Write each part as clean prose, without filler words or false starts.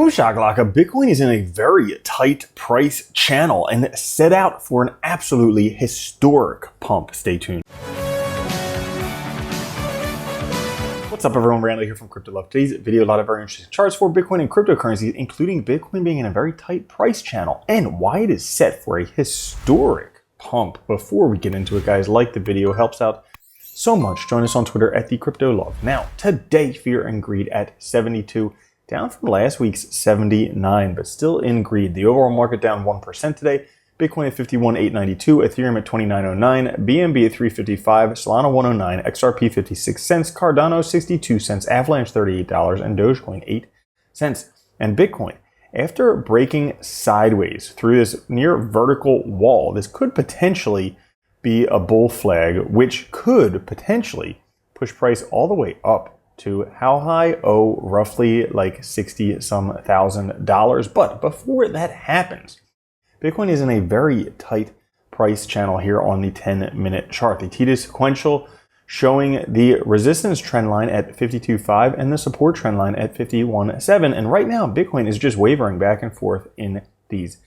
Boom shakalaka, Bitcoin is in a very tight price channel and set out for an absolutely historic pump. Stay tuned. What's up everyone, Randall here from Crypto Love. Today's video, a lot of very interesting charts for Bitcoin and cryptocurrencies, including Bitcoin being in a very tight price channel and why it is set for a historic pump. Before we get into it, guys, like the video, helps out so much. Join us on Twitter at @TheCryptoLove. Now, today, fear and greed at 72. Down from last week's 79, but still in greed. The overall market down 1% today. Bitcoin at 51,892, Ethereum at 2909, BNB at 355, Solana 109, XRP 56 cents, Cardano 62 cents, Avalanche $38, and Dogecoin 8 cents. And Bitcoin, after breaking sideways through this near vertical wall, this could potentially be a bull flag, which could potentially push price all the way up to how high? Oh, roughly like $60-some thousand. But before that happens, Bitcoin is in a very tight price channel here on the 10-minute chart. The T sequential showing the resistance trend line at 52.5 and the support trend line at 51.7. And right now, Bitcoin is just wavering back and forth in these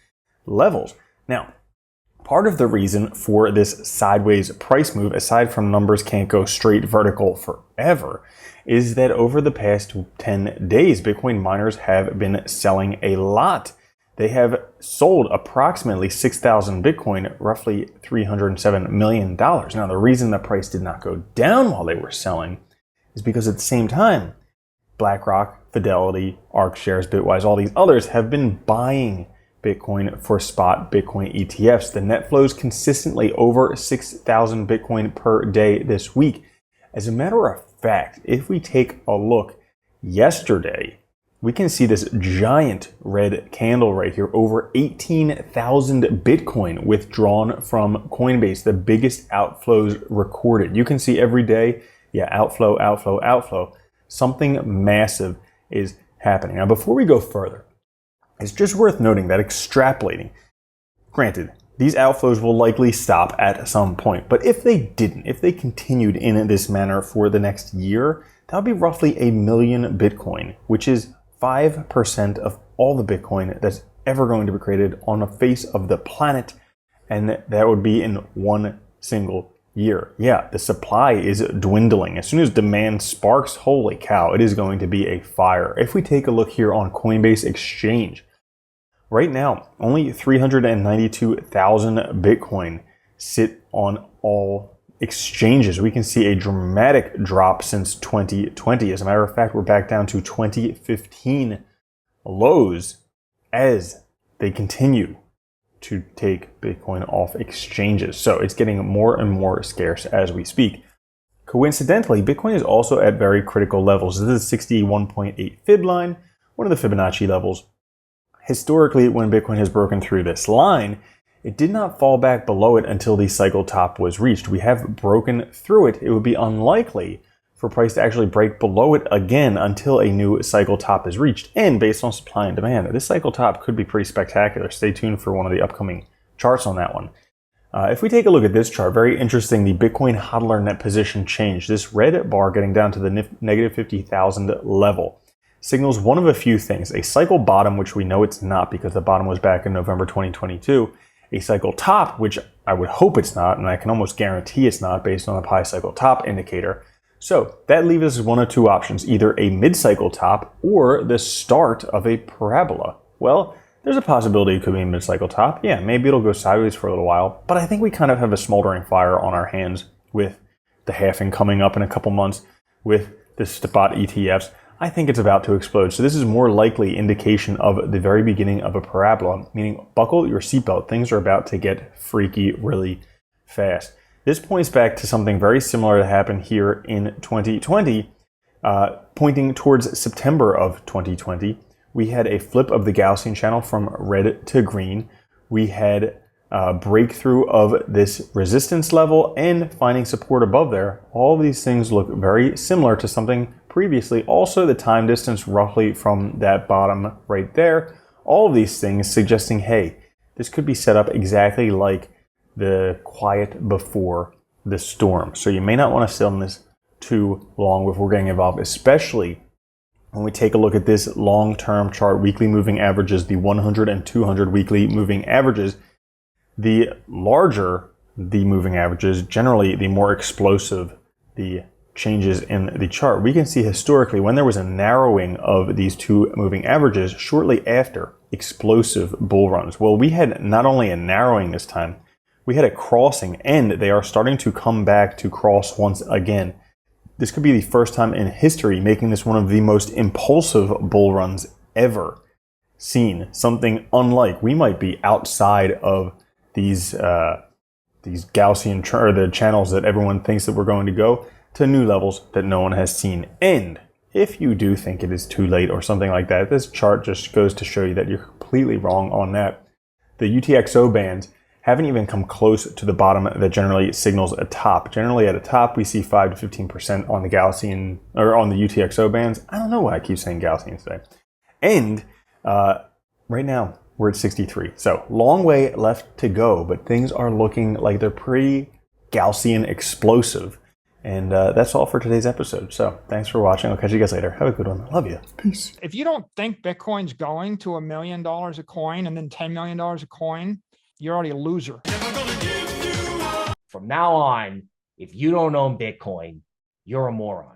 levels. Now, part of the reason for this sideways price move, aside from numbers can't go straight vertical forever, is that over the past 10 days, Bitcoin miners have been selling a lot. They have sold approximately 6,000 Bitcoin, roughly $307 million. Now, the reason the price did not go down while they were selling is because at the same time, BlackRock, Fidelity, ARK shares, Bitwise, all these others have been buying Bitcoin for spot Bitcoin ETFs. The net flows consistently over 6,000 Bitcoin per day this week. As a matter of fact, if we take a look yesterday, we can see this giant red candle right here, over 18,000 Bitcoin withdrawn from Coinbase, the biggest outflows recorded. You can see every day, outflow, outflow, outflow. Something massive is happening. Now, before we go further, it's just worth noting that extrapolating, granted, these outflows will likely stop at some point, but if they didn't, if they continued in this manner for the next year, that would be roughly 1 million Bitcoin, which is 5% of all the Bitcoin that's ever going to be created on the face of the planet, and that would be in one single year. Yeah, the supply is dwindling. As soon as demand sparks, holy cow, it is going to be a fire. If we take a look here on Coinbase Exchange, right now, only 392,000 Bitcoin sit on all exchanges. We can see a dramatic drop since 2020. As a matter of fact, we're back down to 2015 lows as they continue to take Bitcoin off exchanges. So it's getting more and more scarce as we speak. Coincidentally, Bitcoin is also at very critical levels. This is 61.8 Fib line, one of the Fibonacci levels. Historically, when Bitcoin has broken through this line, it did not fall back below it until the cycle top was reached. We have broken through it. It would be unlikely for price to actually break below it again until a new cycle top is reached. And based on supply and demand, this cycle top could be pretty spectacular. Stay tuned for one of the upcoming charts on that one. If we take a look at this chart, very interesting, the Bitcoin hodler net position change. This red bar getting down to the negative 50,000 level signals one of a few things. A cycle bottom, which we know it's not because the bottom was back in November 2022. A cycle top, which I would hope it's not, and I can almost guarantee it's not based on the pi cycle top indicator. So that leaves us one of two options, either a mid-cycle top or the start of a parabola. Well, there's a possibility it could be a mid-cycle top. Yeah, maybe it'll go sideways for a little while, but I think we kind of have a smoldering fire on our hands with the halving coming up in a couple months, with the spot ETFs. I think it's about to explode. So this is more likely indication of the very beginning of a parabola, meaning buckle your seatbelt. Things are about to get freaky really fast. This points back to something very similar that happened here in 2020, pointing towards September of 2020. We had a flip of the Gaussian channel from red to green. We had a breakthrough of this resistance level and finding support above there. All of these things look very similar to something previously. Also, the time distance roughly from that bottom right there. All of these things suggesting, hey, this could be set up exactly like the quiet before the storm. So you may not want to sit on this too long before getting involved, especially When we take a look at this long-term chart, weekly moving averages, the 100 and 200 weekly moving averages, the larger the moving averages, generally the more explosive the changes in the chart. We can see historically when there was a narrowing of these two moving averages shortly after explosive bull runs. Well, we had not only a narrowing this time, we had a crossing, and they are starting to come back to cross once again. This could be the first time in history, making this one of the most impulsive bull runs ever seen. Something unlike, we might be outside of these Gaussian or the channels that everyone thinks that we're going to go to new levels that no one has seen. And if you do think it is too late or something like that, this chart just goes to show you that you're completely wrong on that. The UTXO bands haven't even come close to the bottom that generally signals a top. Generally at a top, we see 5 to 15% on the Gaussian or on the UTXO bands. I don't know why I keep saying Gaussian today. And right now we're at 63. So long way left to go, but things are looking like they're pretty Gaussian explosive. And that's all for today's episode. So thanks for watching. I'll catch you guys later. Have a good one. Love you. Peace. If you don't think Bitcoin's going to $1 million a coin and then $10 million a coin, you're already a loser. From now on, if you don't own Bitcoin, you're a moron.